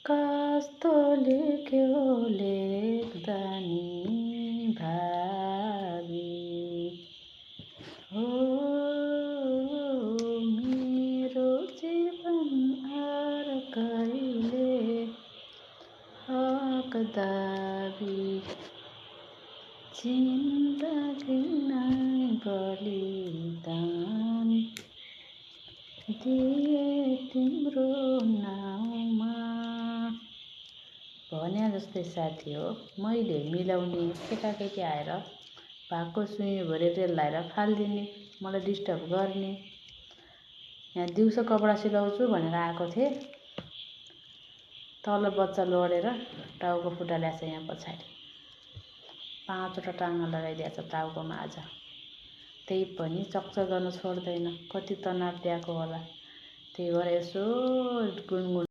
कस्तो लेख्यो लेख्दा नि भावी हो मेरो जीवन अर्कैले हक दाबी जिन्दगी नै बलिदान दिए तिम्रो नाउँमा भन्या जस्तै साथी हो। मैले मिलाउने केटाकेटी आएर भागको सुईभरि रेल लाएर फालिदिने, मलाई डिस्टर्ब गर्ने। यहाँ दिउँसो कपडा सिलाउँछु भनेर आएको थिएँ, तल बच्चा लडेर टाउको फुटाइरहेछ। यहाँ पछाडि 5वटा टाङ्गा लगाइदिएछ टाउकोमा आज। त्यही पनि चकचक गर्न छोड्दैन, कति तनाव ल्याएको होला। त्यही भएर यसो गुनगुन